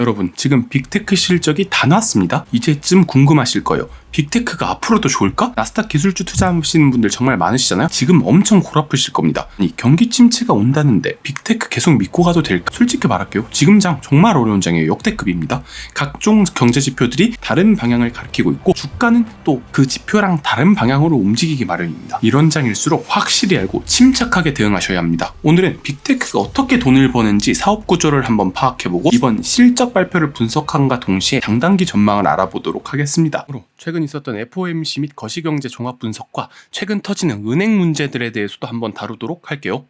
여러분, 지금 빅테크 실적이 다 나왔습니다. 이제쯤 궁금하실 거예요. 빅테크가 앞으로도 좋을까? 나스닥 기술주 투자하시는 분들 정말 많으시잖아요. 지금 엄청 골아프실 겁니다. 아니, 경기 침체가 온다는데 빅테크 계속 믿고 가도 될까? 솔직히 말할게요. 지금 장 정말 어려운 장이에요. 역대급입니다. 각종 경제 지표들이 다른 방향을 가리키고 있고 주가는 또 그 지표랑 다른 방향으로 움직이기 마련입니다. 이런 장일수록 확실히 알고 침착하게 대응하셔야 합니다. 오늘은 빅테크가 어떻게 돈을 버는지 사업 구조를 한번 파악해보고 이번 실적 발표를 분석함과 동시에 장단기 전망을 알아보도록 하겠습니다. 최근 있었던 FOMC 및 거시경제 종합 분석과 최근 터지는 은행 문제들에 대해서도 한번 다루도록 할게요.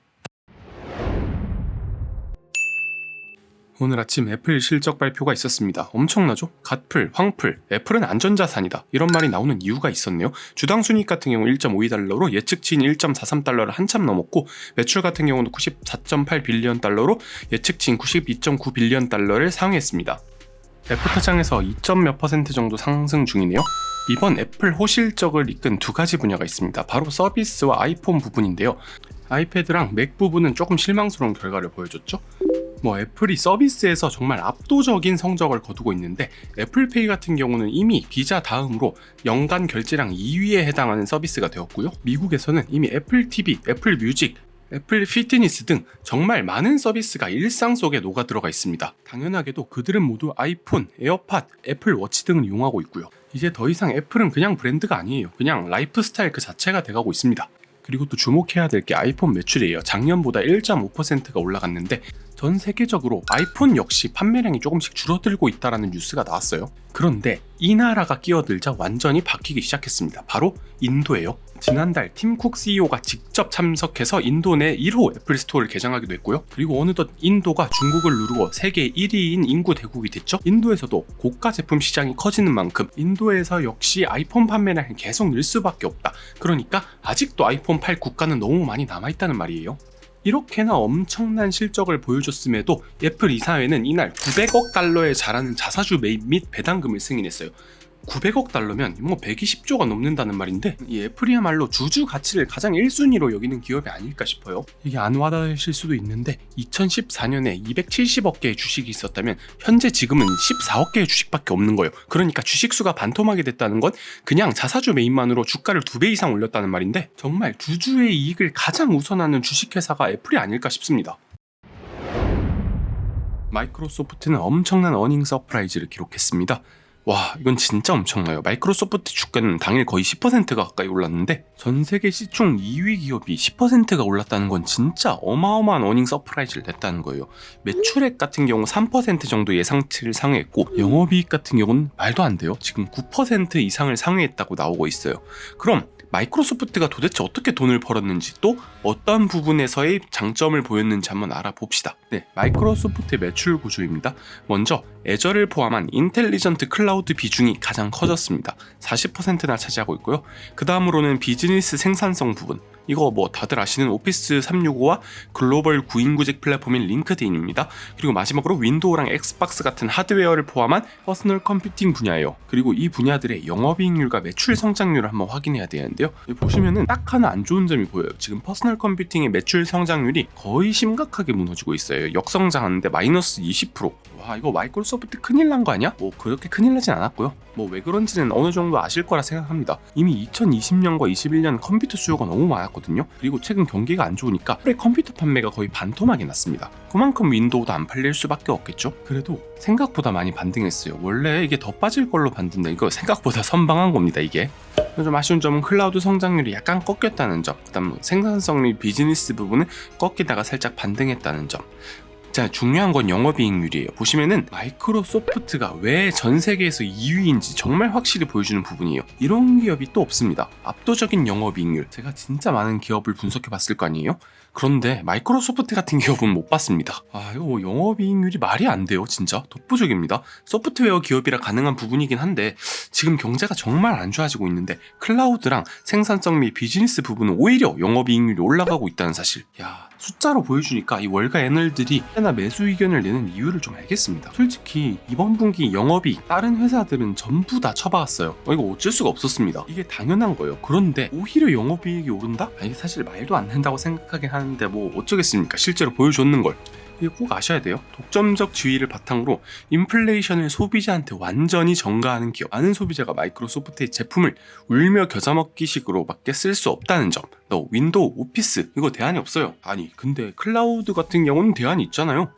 오늘 아침 애플 실적 발표가 있었습니다. 엄청나죠? 갓플, 황플, 애플은 안전자산이다. 이런 말이 나오는 이유가 있었네요. 주당 순이익 같은 경우 1.52달러로 예측치인 1.43달러를 한참 넘었고 매출 같은 경우는 94.8빌리언 달러로 예측치인 92.9빌리언 달러를 상회했습니다. 애프터장에서 2몇 % 정도 상승 중이네요. 이번 애플 호실적을 이끈 두 가지 분야가 있습니다. 바로 서비스와 아이폰 부분인데요. 아이패드랑 맥 부분은 조금 실망스러운 결과를 보여줬죠. 애플이 서비스에서 정말 압도적인 성적을 거두고 있는데 애플페이 같은 경우는 이미 비자 다음으로 연간 결제량 2위에 해당하는 서비스가 되었고요. 미국에서는 이미 애플 TV, 애플 뮤직, 애플 피트니스 등 정말 많은 서비스가 일상 속에 녹아들어가 있습니다. 당연하게도 그들은 모두 아이폰, 에어팟, 애플 워치 등을 이용하고 있고요. 이제 더 이상 애플은 그냥 브랜드가 아니에요. 그냥 라이프스타일 그 자체가 돼가고 있습니다. 그리고 또 주목해야 될 게 아이폰 매출이에요. 작년보다 1.5%가 올라갔는데 전 세계적으로 아이폰 역시 판매량이 조금씩 줄어들고 있다는 뉴스가 나왔어요. 그런데 이 나라가 끼어들자 완전히 바뀌기 시작했습니다. 바로 인도예요. 지난달 팀 쿡 CEO가 직접 참석해서 인도 내 1호 애플 스토어를 개장하기도 했고요. 그리고 어느덧 인도가 중국을 누르고 세계 1위인 인구 대국이 됐죠. 인도에서도 고가 제품 시장이 커지는 만큼 인도에서 역시 아이폰 판매량이 계속 늘 수밖에 없다. 그러니까 아직도 아이폰 8 국가는 너무 많이 남아있다는 말이에요. 이렇게나 엄청난 실적을 보여줬음에도 애플 이사회는 이날 900억 달러에 달하는 자사주 매입 및 배당금을 승인했어요. 900억 달러면 120조가 넘는다는 말인데 이 애플이야말로 주주 가치를 가장 1순위로 여기는 기업이 아닐까 싶어요. 이게 안 와닿으실 수도 있는데 2014년에 270억 개의 주식이 있었다면 현재 지금은 14억 개의 주식밖에 없는 거예요. 그러니까 주식수가 반토막이 됐다는 건 그냥 자사주 매입만으로 주가를 2배 이상 올렸다는 말인데 정말 주주의 이익을 가장 우선하는 주식회사가 애플이 아닐까 싶습니다. 마이크로소프트는 엄청난 어닝 서프라이즈를 기록했습니다. 와, 이건 진짜 엄청나요. 마이크로소프트 주가는 당일 거의 10%가 가까이 올랐는데 전 세계 시총 2위 기업이 10%가 올랐다는 건 진짜 어마어마한 어닝 서프라이즈를 냈다는 거예요. 매출액 같은 경우 3% 정도 예상치를 상회했고 영업이익 같은 경우는 말도 안 돼요. 지금 9% 이상을 상회했다고 나오고 있어요. 그럼 마이크로소프트가 도대체 어떻게 돈을 벌었는지 또 어떤 부분에서의 장점을 보였는지 한번 알아봅시다. 마이크로소프트의 매출 구조입니다. 먼저 애저를 포함한 인텔리전트 클라우드 비중이 가장 커졌습니다. 40%나 차지하고 있고요. 그 다음으로는 비즈니스 생산성 부분. 이거 다들 아시는 오피스 365와 글로벌 구인구직 플랫폼인 링크드인입니다. 그리고 마지막으로 윈도우랑 엑스박스 같은 하드웨어를 포함한 퍼스널 컴퓨팅 분야예요. 그리고 이 분야들의 영업이익률과 매출 성장률을 한번 확인해야 되는데요. 보시면은 딱 하나 안 좋은 점이 보여요. 지금 퍼스널 컴퓨팅의 매출 성장률이 거의 심각하게 무너지고 있어요. 역성장하는데 마이너스 20%. 와, 이거 마이크로소프트 큰일 난 거 아니야? 그렇게 큰일 나진 않았고요. 왜 그런지는 어느 정도 아실 거라 생각합니다. 이미 2020년과 21년 컴퓨터 수요가 너무 많았거든요. 그리고 최근 경기가 안 좋으니까 컴퓨터 판매가 거의 반토막이 났습니다. 그만큼 윈도우도 안 팔릴 수밖에 없겠죠. 그래도 생각보다 많이 반등했어요. 원래 이게 더 빠질 걸로 반등다. 이거 생각보다 선방한 겁니다. 이게 좀 아쉬운 점은 클라우드 성장률이 약간 꺾였다는 점, 그다음 생산성 및 비즈니스 부분은 꺾이다가 살짝 반등했다는 점. 자, 중요한 건 영업이익률이에요. 보시면은 마이크로소프트가 왜 전 세계에서 2위인지 정말 확실히 보여주는 부분이에요. 이런 기업이 또 없습니다. 압도적인 영업이익률. 제가 진짜 많은 기업을 분석해 봤을 거 아니에요? 그런데 마이크로소프트 같은 기업은 못 봤습니다. 이거 영업이익률이 말이 안 돼요. 진짜 독보적입니다. 소프트웨어 기업이라 가능한 부분이긴 한데 지금 경제가 정말 안 좋아지고 있는데 클라우드랑 생산성 및 비즈니스 부분은 오히려 영업이익률이 올라가고 있다는 사실. 숫자로 보여주니까 이 월가 애널들이 꽤나 매수 의견을 내는 이유를 좀 알겠습니다. 솔직히 이번 분기 영업이익 다른 회사들은 전부 다 쳐박았어요. 이거 어쩔 수가 없었습니다. 이게 당연한 거예요. 그런데 오히려 영업이익이 오른다? 이게 사실 말도 안 된다고 생각하긴 하는데 어쩌겠습니까? 실제로 보여줬는 걸. 이거 꼭 아셔야 돼요. 독점적 지위를 바탕으로 인플레이션을 소비자한테 완전히 전가하는 기업. 많은 소비자가 마이크로소프트의 제품을 울며 겨자 먹기식으로밖에 쓸 수 없다는 점. 너 윈도우, 오피스 이거 대안이 없어요. 아니 근데 클라우드 같은 경우는 대안이 있잖아요.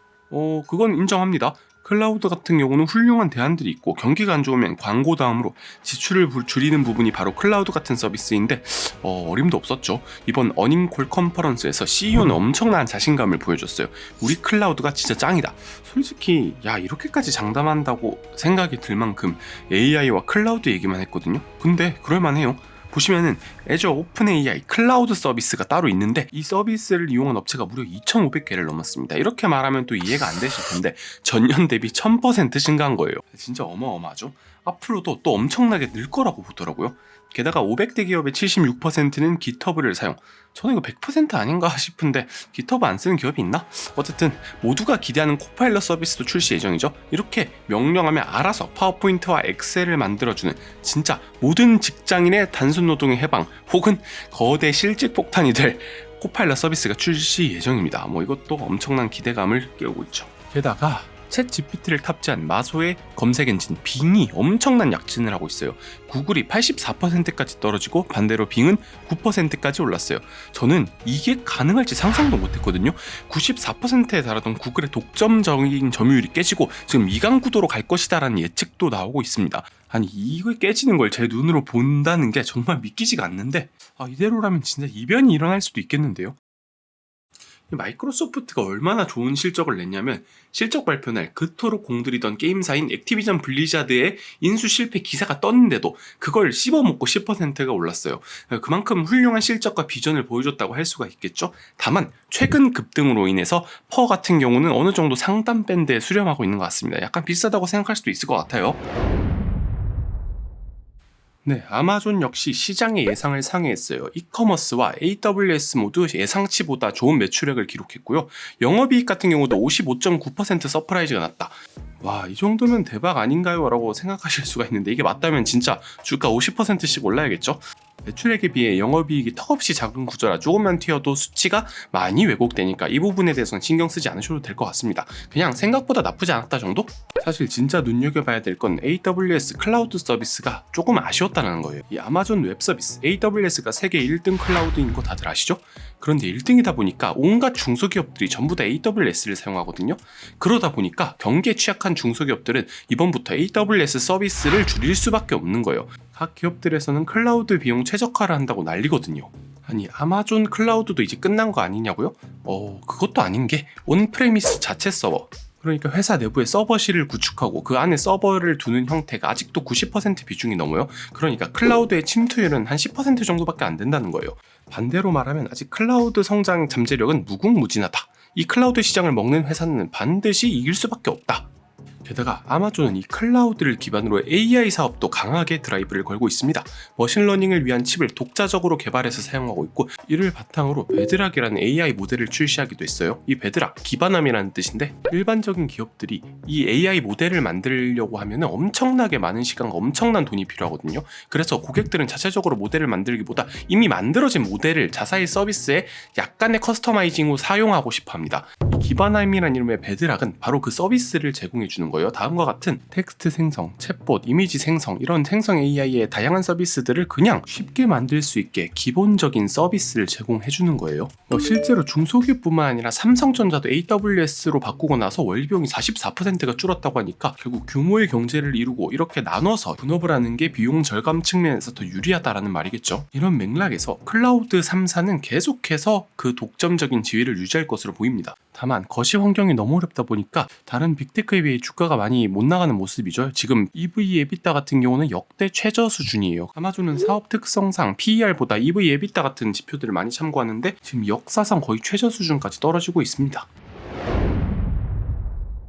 그건 인정합니다. 클라우드 같은 경우는 훌륭한 대안들이 있고 경기가 안 좋으면 광고 다음으로 지출을 줄이는 부분이 바로 클라우드 같은 서비스인데 어림도 없었죠. 이번 어닝콜 컨퍼런스에서 CEO는 엄청난 자신감을 보여줬어요. 우리 클라우드가 진짜 짱이다. 솔직히 이렇게까지 장담한다고 생각이 들 만큼 AI와 클라우드 얘기만 했거든요. 근데 그럴만해요. 보시면은 애저 오픈 AI 클라우드 서비스가 따로 있는데 이 서비스를 이용한 업체가 무려 2,500개를 넘었습니다. 이렇게 말하면 또 이해가 안 되실 텐데 전년 대비 1000% 증가한 거예요. 진짜 어마어마하죠. 앞으로도 또 엄청나게 늘 거라고 보더라고요. 게다가 500대 기업의 76%는 GitHub를 사용. 저는 이거 100% 아닌가 싶은데 GitHub 안 쓰는 기업이 있나? 어쨌든 모두가 기대하는 코파일럿 서비스도 출시 예정이죠. 이렇게 명령하면 알아서 파워포인트와 엑셀을 만들어주는 진짜 모든 직장인의 단순 노동의 해방 혹은 거대 실직 폭탄이 될 코파일럿 서비스가 출시 예정입니다. 이것도 엄청난 기대감을 깨우고 있죠. 게다가 챗 GPT를 탑재한 마소의 검색 엔진 빙이 엄청난 약진을 하고 있어요. 구글이 84%까지 떨어지고 반대로 빙은 9%까지 올랐어요. 저는 이게 가능할지 상상도 못했거든요. 94%에 달하던 구글의 독점적인 점유율이 깨지고 지금 이강 구도로 갈 것이다라는 예측도 나오고 있습니다. 아니 이거 깨지는 걸 제 눈으로 본다는 게 정말 믿기지가 않는데 이대로라면 진짜 이변이 일어날 수도 있겠는데요. 마이크로소프트가 얼마나 좋은 실적을 냈냐면 실적 발표 날 그토록 공들이던 게임사인 액티비전 블리자드의 인수 실패 기사가 떴는데도 그걸 씹어먹고 10%가 올랐어요. 그만큼 훌륭한 실적과 비전을 보여줬다고 할 수가 있겠죠. 다만 최근 급등으로 인해서 퍼 같은 경우는 어느 정도 상단 밴드에 수렴하고 있는 것 같습니다. 약간 비싸다고 생각할 수도 있을 것 같아요. 네, 아마존 역시 시장의 예상을 상회했어요. 이커머스와 AWS 모두 예상치보다 좋은 매출액을 기록했고요. 영업이익 같은 경우도 55.9% 서프라이즈가 났다. 와, 이 정도면 대박 아닌가요? 라고 생각하실 수가 있는데 이게 맞다면 진짜 주가 50%씩 올라야겠죠? 매출액에 비해 영업이익이 턱없이 작은 구조라 조금만 튀어도 수치가 많이 왜곡되니까 이 부분에 대해서는 신경 쓰지 않으셔도 될 것 같습니다. 그냥 생각보다 나쁘지 않았다 정도? 사실 진짜 눈여겨봐야 될 건 AWS 클라우드 서비스가 조금 아쉬웠다는 거예요. 이 아마존 웹 서비스 AWS가 세계 1등 클라우드인 거 다들 아시죠? 그런데 1등이다 보니까 온갖 중소기업들이 전부 다 AWS를 사용하거든요. 그러다 보니까 경기에 취약한 중소기업들은 이번부터 AWS 서비스를 줄일 수밖에 없는 거예요. 각 기업들에서는 클라우드 비용 최적화를 한다고 난리거든요. 아니 아마존 클라우드도 이제 끝난 거 아니냐고요? 그것도 아닌 게 온프레미스 자체 서버, 그러니까 회사 내부에 서버실을 구축하고 그 안에 서버를 두는 형태가 아직도 90% 비중이 넘어요. 그러니까 클라우드의 침투율은 한 10% 정도밖에 안 된다는 거예요. 반대로 말하면 아직 클라우드 성장 잠재력은 무궁무진하다. 이 클라우드 시장을 먹는 회사는 반드시 이길 수밖에 없다. 게다가 아마존은 이 클라우드를 기반으로 AI 사업도 강하게 드라이브를 걸고 있습니다. 머신러닝을 위한 칩을 독자적으로 개발해서 사용하고 있고 이를 바탕으로 베드락이라는 AI 모델을 출시하기도 했어요. 이 베드락, 기반함이라는 뜻인데 일반적인 기업들이 이 AI 모델을 만들려고 하면 엄청나게 많은 시간과 엄청난 돈이 필요하거든요. 그래서 고객들은 자체적으로 모델을 만들기보다 이미 만들어진 모델을 자사의 서비스에 약간의 커스터마이징으로 사용하고 싶어 합니다. 이 기반함이라는 이름의 베드락은 바로 그 서비스를 제공해 주는 거예요. 다음과 같은 텍스트 생성, 챗봇, 이미지 생성 이런 생성 AI의 다양한 서비스들을 그냥 쉽게 만들 수 있게 기본적인 서비스를 제공해 주는 거예요. 실제로 중소기업뿐만 아니라 삼성전자도 AWS로 바꾸고 나서 월비용이 44%가 줄었다고 하니까 결국 규모의 경제를 이루고 이렇게 나눠서 분업을 하는 게 비용 절감 측면에서 더 유리하다라는 말이겠죠. 이런 맥락에서 클라우드 3사는 계속해서 그 독점적인 지위를 유지할 것으로 보입니다. 다만 거시 환경이 너무 어렵다 보니까 다른 빅테크에 비해 주가가 많이 못 나가는 모습이죠. 지금 EV EBITDA 같은 경우는 역대 최저 수준이에요. 아마존은 사업 특성상 PER보다 EV EBITDA 같은 지표들을 많이 참고하는데 지금 역사상 거의 최저 수준까지 떨어지고 있습니다.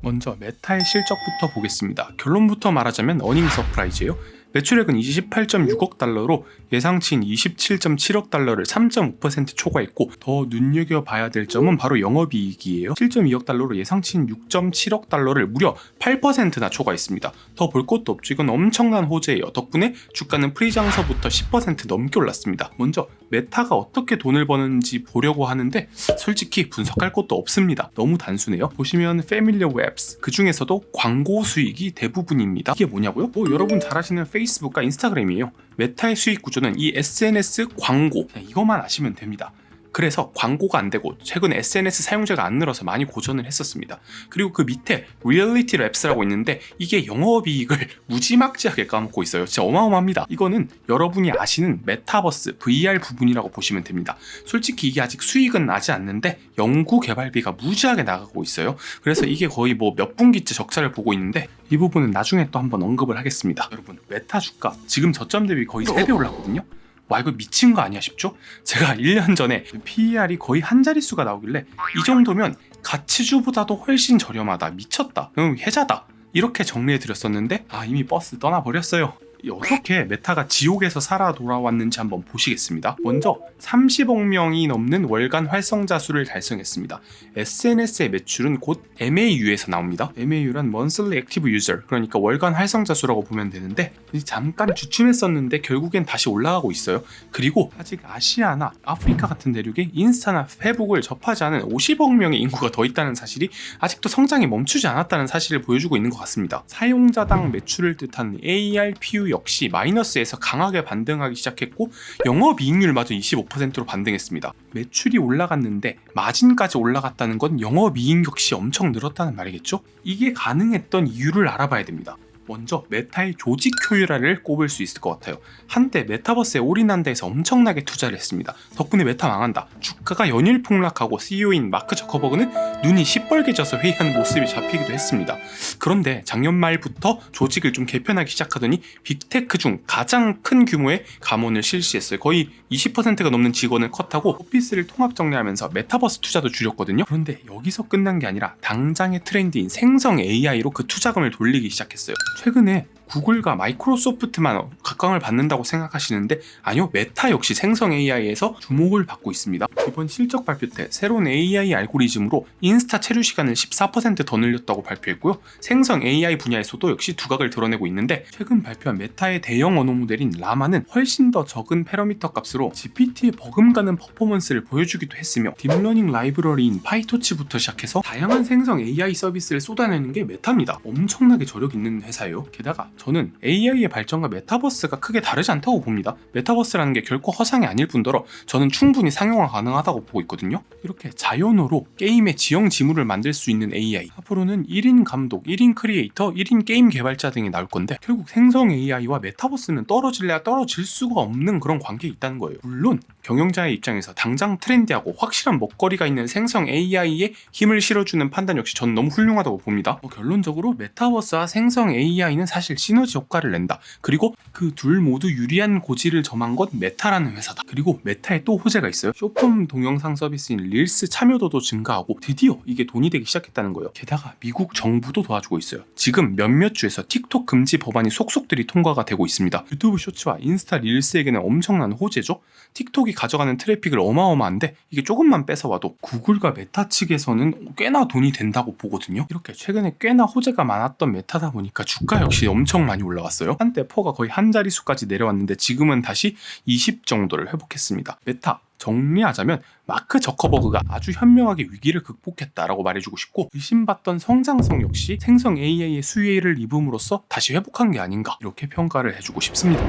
먼저 메타의 실적부터 보겠습니다. 결론부터 말하자면 어닝 서프라이즈예요. 매출액은 28.6억 달러로 예상치인 27.7억 달러를 3.5% 초과했고 더 눈여겨봐야 될 점은 바로 영업이익이에요. 7.2억 달러로 예상치인 6.7억 달러를 무려 8%나 초과했습니다. 더 볼 것도 없죠. 이건 엄청난 호재예요. 덕분에 주가는 프리장서부터 10% 넘게 올랐습니다. 먼저 메타가 어떻게 돈을 버는지 보려고 하는데 솔직히 분석할 것도 없습니다. 너무 단순해요. 보시면 Familiar Webs, 그 중에서도 광고 수익이 대부분입니다. 이게 뭐냐고요? 여러분 잘 아시는 페이스북과 인스타그램이에요. 메타의 수익 구조는 이 SNS 광고, 이것만 아시면 됩니다. 그래서 광고가 안 되고 최근 SNS 사용자가 안 늘어서 많이 고전을 했었습니다. 그리고 그 밑에 리얼리티 랩스라고 있는데 이게 영업이익을 무지막지하게 까먹고 있어요. 진짜 어마어마합니다. 이거는 여러분이 아시는 메타버스 VR 부분이라고 보시면 됩니다. 솔직히 이게 아직 수익은 나지 않는데 연구 개발비가 무지하게 나가고 있어요. 그래서 이게 거의 뭐 몇 분기째 적자를 보고 있는데 이 부분은 나중에 또 한번 언급을 하겠습니다. 여러분, 메타 주가 지금 저점 대비 거의 3배 올랐거든요. 와, 이거 미친 거 아니야 싶죠? 제가 1년 전에 PER이 거의 한 자릿수가 나오길래 이 정도면 가치주보다도 훨씬 저렴하다, 미쳤다, 혜자다 이렇게 정리해 드렸었는데 이미 버스 떠나버렸어요. 어떻게 메타가 지옥에서 살아 돌아왔는지 한번 보시겠습니다. 먼저 30억 명이 넘는 월간 활성자 수를 달성했습니다. SNS의 매출은 곧 MAU에서 나옵니다. MAU란 Monthly Active User, 그러니까 월간 활성자 수라고 보면 되는데 잠깐 주춤했었는데 결국엔 다시 올라가고 있어요. 그리고 아직 아시아나 아프리카 같은 대륙에 인스타나 페북을 접하지 않은 50억 명의 인구가 더 있다는 사실이 아직도 성장이 멈추지 않았다는 사실을 보여주고 있는 것 같습니다. 사용자당 매출을 뜻하는 ARPU 역시 마이너스에서 강하게 반등하기 시작했고 영업이익률마저 25%로 반등했습니다. 매출이 올라갔는데 마진까지 올라갔다는 건 영업이익 역시 엄청 늘었다는 말이겠죠? 이게 가능했던 이유를 알아봐야 됩니다. 먼저 메타의 조직 효율화를 꼽을 수 있을 것 같아요. 한때 메타버스에 올인한다 해서 엄청나게 투자를 했습니다. 덕분에 메타 망한다, 주가가 연일 폭락하고 CEO인 마크 저커버그는 눈이 시뻘게 져서 회의하는 모습이 잡히기도 했습니다. 그런데 작년 말부터 조직을 좀 개편하기 시작하더니 빅테크 중 가장 큰 규모의 감원을 실시했어요. 거의 20%가 넘는 직원을 컷하고 오피스를 통합 정리하면서 메타버스 투자도 줄였거든요. 그런데 여기서 끝난 게 아니라 당장의 트렌드인 생성 AI로 그 투자금을 돌리기 시작했어요. 최근에 구글과 마이크로소프트만 각광을 받는다고 생각하시는데 아니요, 메타 역시 생성 AI에서 주목을 받고 있습니다. 이번 실적 발표 때 새로운 AI 알고리즘으로 인스타 체류 시간을 14% 더 늘렸다고 발표했고요. 생성 AI 분야에서도 역시 두각을 드러내고 있는데 최근 발표한 메타의 대형 언어 모델인 라마는 훨씬 더 적은 패러미터 값으로 GPT에 버금가는 퍼포먼스를 보여주기도 했으며 딥러닝 라이브러리인 파이토치부터 시작해서 다양한 생성 AI 서비스를 쏟아내는 게 메타입니다. 엄청나게 저력 있는 회사예요. 게다가 저는 AI의 발전과 메타버스가 크게 다르지 않다고 봅니다. 메타버스라는 게 결코 허상이 아닐 뿐더러 저는 충분히 상용화 가능하다고 보고 있거든요. 이렇게 자연어로 게임의 지형 지물을 만들 수 있는 AI, 앞으로는 1인 감독, 1인 크리에이터, 1인 게임 개발자 등이 나올 건데 결국 생성 AI와 메타버스는 떨어질래야 떨어질 수가 없는 그런 관계에 있다는 거예요. 물론 경영자의 입장에서 당장 트렌디하고 확실한 먹거리가 있는 생성 AI에 힘을 실어주는 판단 역시 저는 너무 훌륭하다고 봅니다. 결론적으로 메타버스와 생성 AI는 사실 시너지 효과를 낸다. 그리고 그 둘 모두 유리한 고지를 점한 건 메타라는 회사다. 그리고 메타에 또 호재가 있어요. 쇼폼 동영상 서비스인 릴스 참여도도 증가하고 드디어 이게 돈이 되기 시작했다는 거예요. 게다가 미국 정부도 도와주고 있어요. 지금 몇몇 주에서 틱톡 금지 법안이 속속들이 통과가 되고 있습니다. 유튜브 쇼츠와 인스타 릴스에게는 엄청난 호재죠. 틱톡이 가져가는 트래픽을 어마어마한데 이게 조금만 뺏어와도 구글과 메타 측에서는 꽤나 돈이 된다고 보거든요. 이렇게 최근에 꽤나 호재가 많았던 메타다 보니까 주가 역시 엄청 많이 올라갔어요. 한때 퍼가 거의 한 자릿수까지 내려왔는데 지금은 다시 20 정도를 회복했습니다. 메타 정리하자면 마크 저커버그가 아주 현명하게 위기를 극복했다라고 말해주고 싶고, 의심받던 성장성 역시 생성 AI의 수혜를 입음으로써 다시 회복한 게 아닌가, 이렇게 평가를 해주고 싶습니다.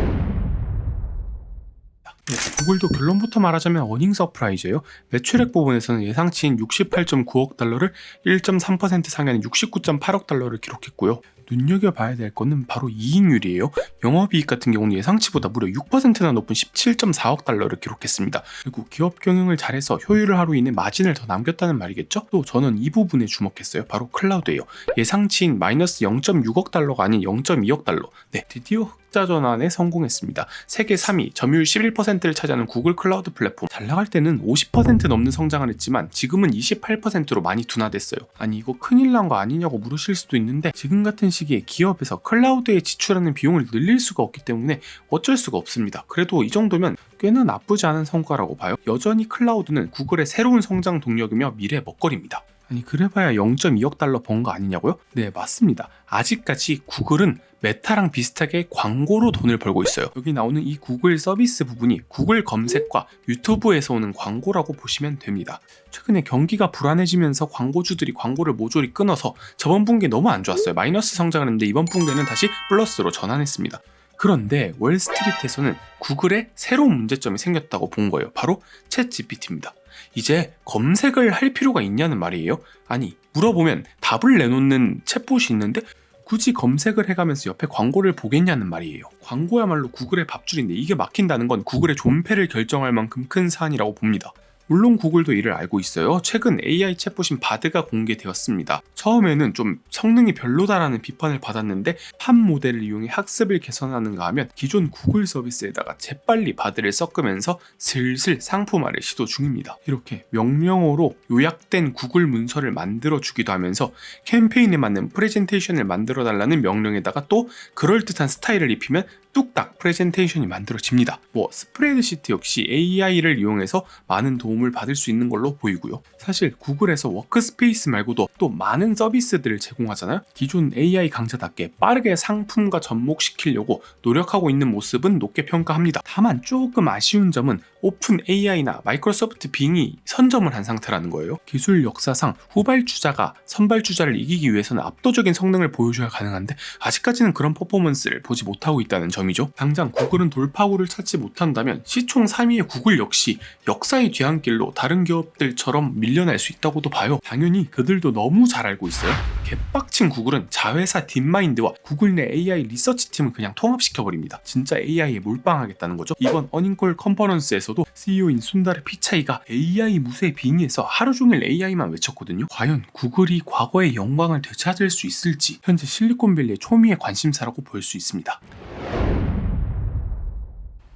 구글도 결론부터 말하자면 어닝 서프라이즈예요. 매출액 부분에서는 예상치인 68.9억 달러를 1.3% 상회하는 69.8억 달러를 기록했고요. 눈여겨봐야 될 거는 바로 이익률이에요. 영업이익 같은 경우는 예상치보다 무려 6%나 높은 17.4억 달러를 기록했습니다. 그리고 기업 경영을 잘해서 효율을 하로 인해 마진을 더 남겼다는 말이겠죠? 또 저는 이 부분에 주목했어요. 바로 클라우드예요. 예상치인 마이너스 0.6억 달러가 아닌 0.2억 달러. 네, 드디어 흑자 전환에 성공했습니다. 세계 3위, 점유율 11%를 차지하는 구글 클라우드 플랫폼. 잘 나갈 때는 50% 넘는 성장을 했지만 지금은 28%로 많이 둔화됐어요. 아니, 이거 큰일 난 거 아니냐고 물으실 수도 있는데, 지금 같은 시기에 기업에서 클라우드에 지출하는 비용을 늘릴 수가 없기 때문에 어쩔 수가 없습니다. 그래도 이 정도면 꽤나 나쁘지 않은 성과라고 봐요. 여전히 클라우드는 구글의 새로운 성장 동력이며 미래 먹거리입니다. 아니 그래봐야 0.2억 달러 번 거 아니냐고요? 네 맞습니다. 아직까지 구글은 메타랑 비슷하게 광고로 돈을 벌고 있어요. 여기 나오는 이 구글 서비스 부분이 구글 검색과 유튜브에서 오는 광고라고 보시면 됩니다. 최근에 경기가 불안해지면서 광고주들이 광고를 모조리 끊어서 저번 분기에 너무 안 좋았어요. 마이너스 성장을 했는데 이번 분기에는 다시 플러스로 전환했습니다. 그런데 월스트리트에서는 구글에 새로운 문제점이 생겼다고 본 거예요. 바로 챗 GPT입니다. 이제 검색을 할 필요가 있냐는 말이에요. 아니 물어보면 답을 내놓는 챗봇이 있는데 굳이 검색을 해가면서 옆에 광고를 보겠냐는 말이에요. 광고야말로 구글의 밥줄인데 이게 막힌다는 건 구글의 존폐를 결정할 만큼 큰 사안이라고 봅니다. 물론 구글도 이를 알고 있어요. 최근 AI 챗봇인 바드가 공개되었습니다. 처음에는 좀 성능이 별로다라는 비판을 받았는데 팝 모델을 이용해 학습을 개선하는가 하면 기존 구글 서비스에다가 재빨리 바드를 섞으면서 슬슬 상품화를 시도 중입니다. 이렇게 명령어로 요약된 구글 문서를 만들어주기도 하면서 캠페인에 맞는 프레젠테이션을 만들어달라는 명령에다가 또 그럴듯한 스타일을 입히면 뚝딱 프레젠테이션이 만들어집니다. 스프레드시트 역시 AI를 이용해서 많은 도움을 받을 수 있는 걸로 보이고요. 사실 구글에서 워크스페이스 말고도 또 많은 서비스들을 제공하잖아요. 기존 AI 강자답게 빠르게 상품과 접목시키려고 노력하고 있는 모습은 높게 평가합니다. 다만 조금 아쉬운 점은 오픈 AI나 마이크로소프트 빙이 선점을 한 상태라는 거예요. 기술 역사상 후발주자가 선발주자를 이기기 위해서는 압도적인 성능을 보여줘야 가능한데 아직까지는 그런 퍼포먼스를 보지 못하고 있다는 점이죠. 당장 구글은 돌파구를 찾지 못한다면 시총 3위의 구글 역시 역사의 뒤안길로 다른 기업들처럼 밀려날 수 있다고도 봐요. 당연히 그들도 너무 잘 알고 있어요. 개빡친 구글은 자회사 딥마인드와 구글 내 AI 리서치 팀을 그냥 통합시켜버립니다. 진짜 AI에 몰빵하겠다는 거죠. 이번 어닝콜 컨퍼런스에서도 CEO인 순다르 피차이가 AI 무쇠 빙의해서 하루 종일 AI만 외쳤거든요. 과연 구글이 과거의 영광을 되찾을 수 있을지 현재 실리콘밸리의 초미의 관심사라고 볼 수 있습니다.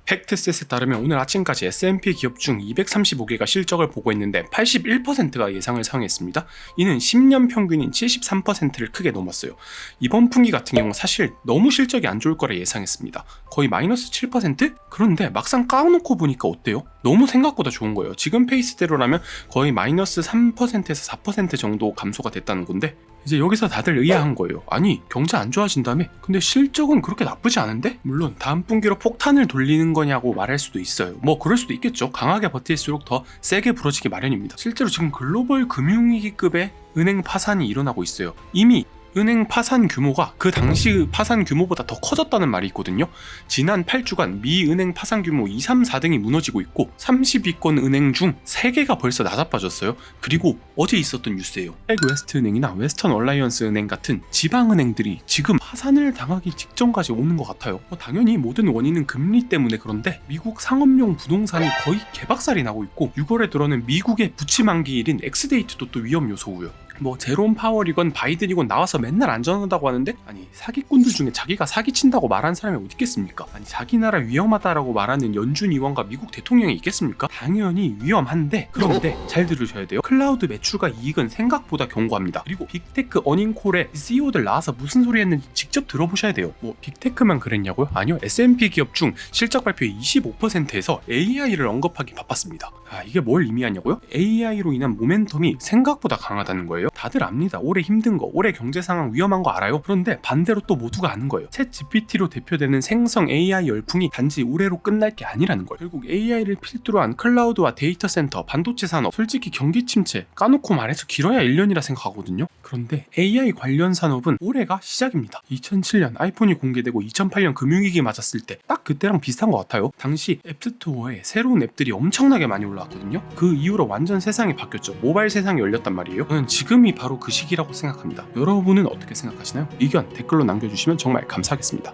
팩트셋에 따르면 오늘 아침까지 S&P 기업 중 235개가 실적을 보고 있는데 81%가 예상을 상회했습니다. 이는 10년 평균인 73%를 크게 넘었어요. 이번 분기 같은 경우 사실 너무 실적이 안 좋을 거라 예상했습니다. 거의 마이너스 7%? 그런데 막상 까놓고 보니까 어때요? 너무 생각보다 좋은 거예요. 지금 페이스대로라면 거의 마이너스 3%에서 4% 정도 감소가 됐다는 건데 이제 여기서 다들 의아한 거예요. 아니 경제 안 좋아진다며? 근데 실적은 그렇게 나쁘지 않은데? 물론 다음 분기로 폭탄을 돌리는 거냐고 말할 수도 있어요. 그럴 수도 있겠죠. 강하게 버틸수록 더 세게 부러지기 마련입니다. 실제로 지금 글로벌 금융위기급의 은행 파산이 일어나고 있어요. 이미 은행 파산 규모가 그 당시 파산 규모보다 더 커졌다는 말이 있거든요. 지난 8주간 미 은행 파산 규모 2, 3, 4등이 무너지고 있고 30위권 은행 중 3개가 벌써 나자빠졌어요. 그리고 어제 있었던 뉴스예요. 웨스트 은행이나 웨스턴 얼라이언스 은행 같은 지방은행들이 지금 파산을 당하기 직전까지 오는 것 같아요. 당연히 모든 원인은 금리 때문에 그런데 미국 상업용 부동산이 거의 개박살이 나고 있고 6월에 들어오는 미국의 부채 만기일인 엑스데이트도 또 위험 요소고요. 제롬 파월이건 바이든이건 나와서 맨날 안전하다고 하는데 아니 사기꾼들 중에 자기가 사기친다고 말하는 사람이 어디 있겠습니까? 아니 자기 나라 위험하다라고 말하는 연준 의원과 미국 대통령이 있겠습니까? 당연히 위험한데 그런데 잘 들으셔야 돼요. 클라우드 매출과 이익은 생각보다 견고합니다. 그리고 빅테크 어닝콜에 CEO들 나와서 무슨 소리 했는지 직접 들어보셔야 돼요. 빅테크만 그랬냐고요? 아니요. S&P 기업 중 실적 발표의 25%에서 AI를 언급하기 바빴습니다. 이게 뭘 의미하냐고요? AI로 인한 모멘텀이 생각보다 강하다는 거예요. 다들 압니다. 올해 힘든 거, 올해 경제 상황 위험한 거 알아요. 그런데 반대로 또 모두가 아는 거예요. 챗 GPT로 대표되는 생성 AI 열풍이 단지 올해로 끝날 게 아니라는 거예요. 결국 AI를 필두로 한 클라우드와 데이터 센터, 반도체 산업, 솔직히 경기 침체 까놓고 말해서 길어야 1년이라 생각하거든요. 그런데 AI 관련 산업은 올해가 시작입니다. 2007년 아이폰이 공개되고 2008년 금융위기 맞았을 때 딱 그때랑 비슷한 것 같아요. 당시 앱스토어에 새로운 앱들이 엄청나게 많이 올라왔거든요. 그 이후로 완전 세상이 바뀌었죠. 모바일 세상이 열렸단 말이에요. 저는 지금이 바로 그 시기라고 생각합니다. 여러분은 어떻게 생각하시나요? 의견 댓글로 남겨주시면 정말 감사하겠습니다.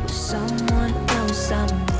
someone else I'm